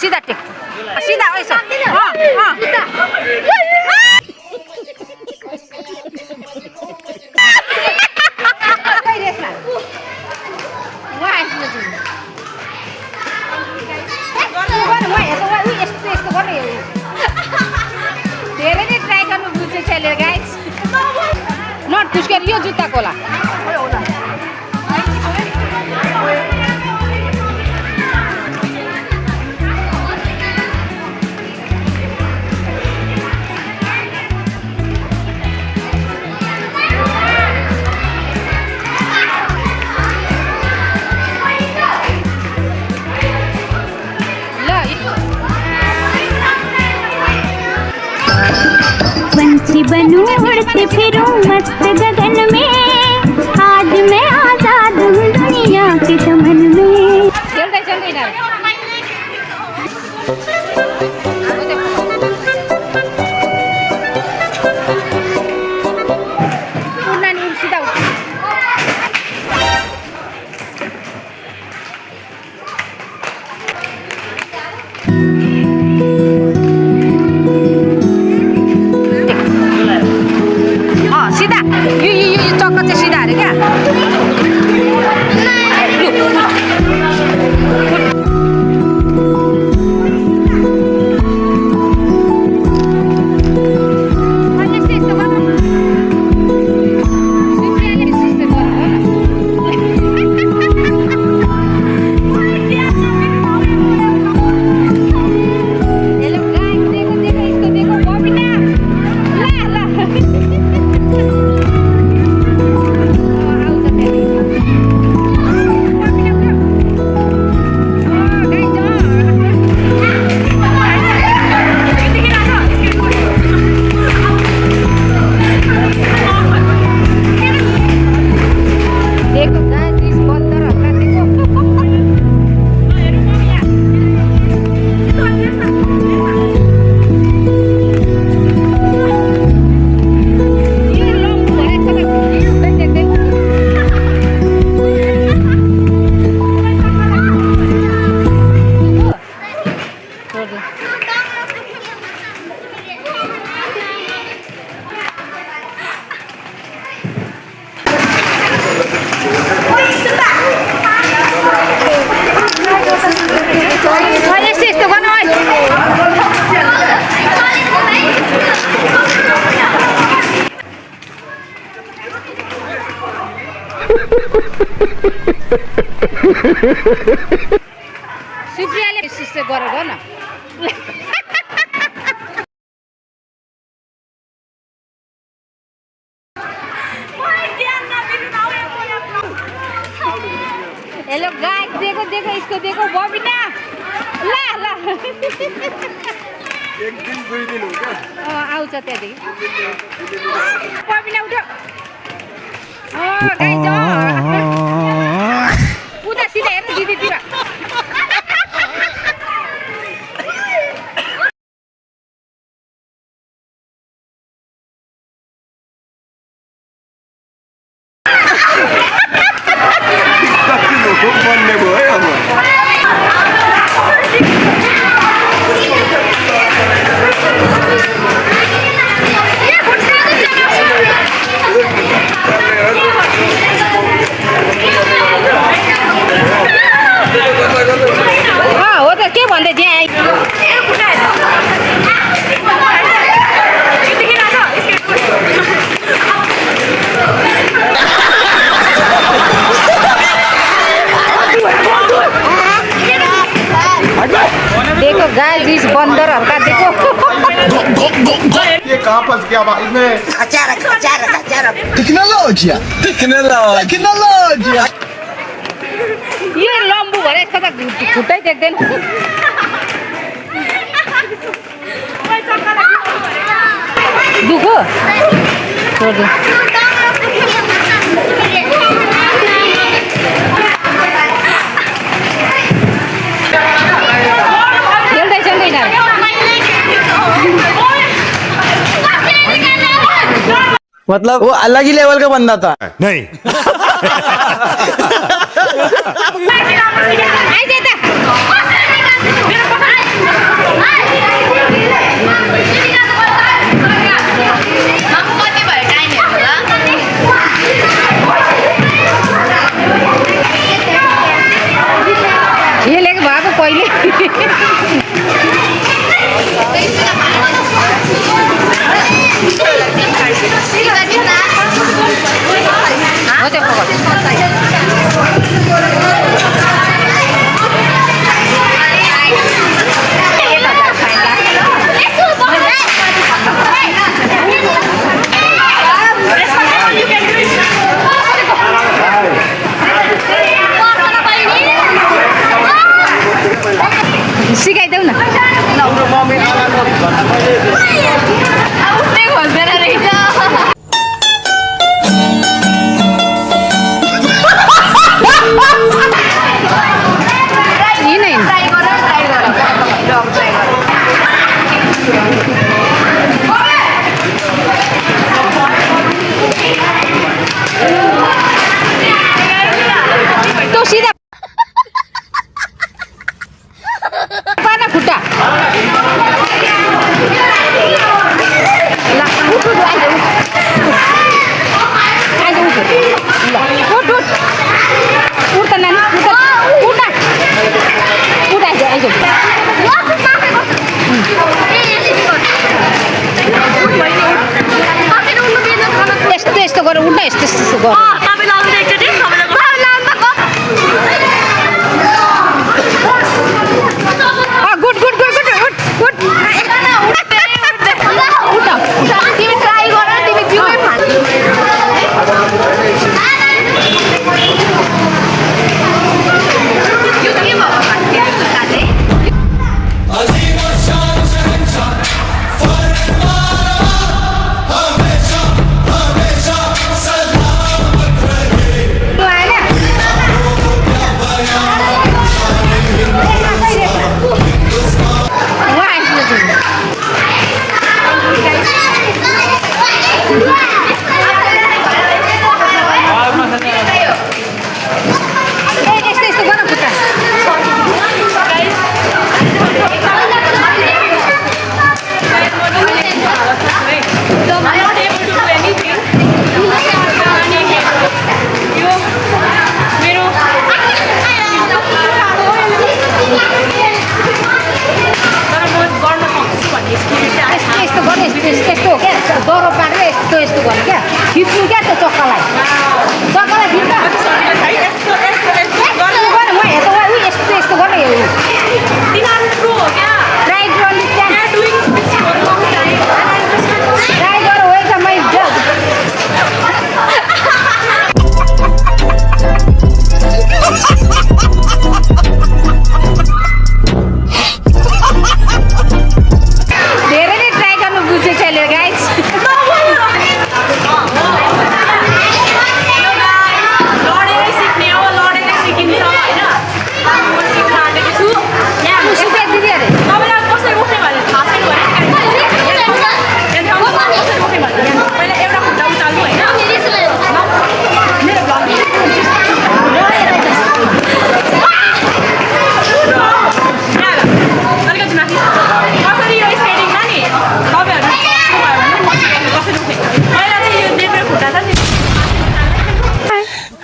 सीधा टेक सीधा ऐसा धेरै नै ट्राई गर्नु बुझ्छ छैले गाइस नट खुस्केर यो जुत्ताको होला पंछी बनूं उड़ते फिरूं मस्त गगन में आज मैं आजाद हूँ दुनिया के चमन में खेल्दै छ नि सुप्रियाले सिस्टर गरेर गर्न हेलो गाइस देखो देखो इसको देखो बबिना ला ला एक दिन दुई दिन हुन्छ आउँछ त्यहाँदेखि बबिना उठ्यो गाइस उता सिधा हेर्नु दिदीतिर बन्ने भयो है अब हो त के भन्दै थिएँ देखो गाइस इस बंदर का देखो ये कहाँ फंस गया भाई इसमें टेक्नोलॉजी ये लम्बू भरे यसको त खुट्टै देख्दैन दुखो छोड्दे खेल्दैछन् यिनीहरू मतलब वो अलग ही लेवल का बंदा था नहीं आइज यता गरेर उठ्न यस्तो यस्तो गर गुड गुड गुड गुड उठ उठ तिमी ट्राई गर तिमी जिउमै यस्तो हो क्या डरो पारेर यस्तो यस्तो गर्नु क्या खिच्नु क्या त्यो चक्कालाई खिच्नु म हेर्दा ऊ यस्तो यस्तो गर्नु ट्राई गर हो एकदम धेरै नै ट्राई गर्नु बुझेछ यसले गाइस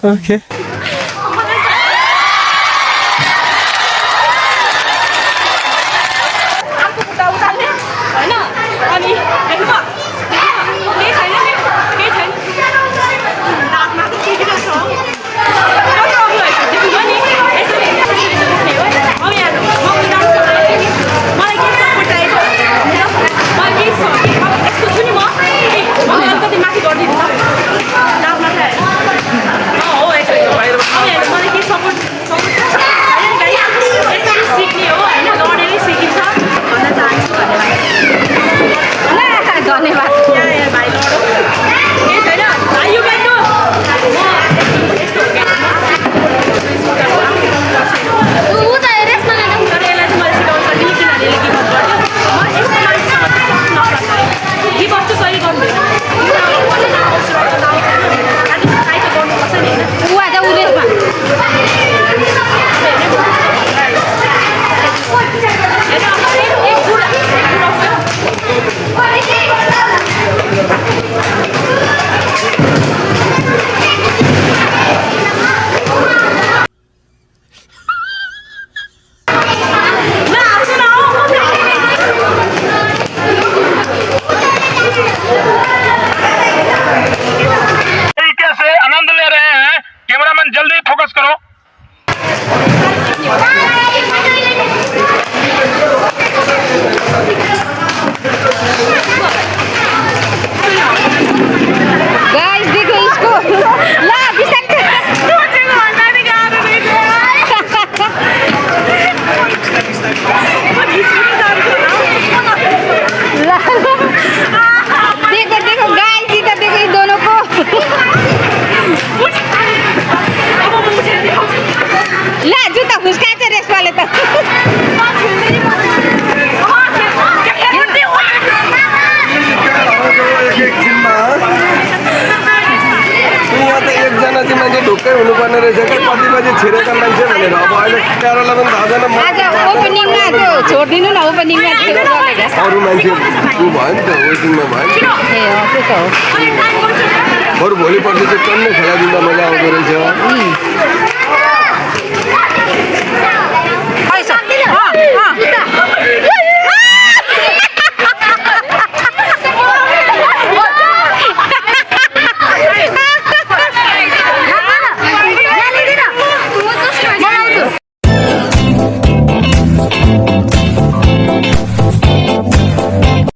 Okay. ढुक्कै हुनुपर्ने रहेछ क्या कति बजी छिरेका मान्छे भनेर अब अहिले 11 11 थाहा छैन आज ओपनिङमा त्यो छोडिदिनु न ओपनिङमा त्यो गरेको अरू मान्छे उ भयो नि त वेटिङमा भयो नि ए हो त्यो त हो बरु भोलिपल्ट चाहिँ टन्नै खेलाइदिँदा मजा आउँदो रहेछ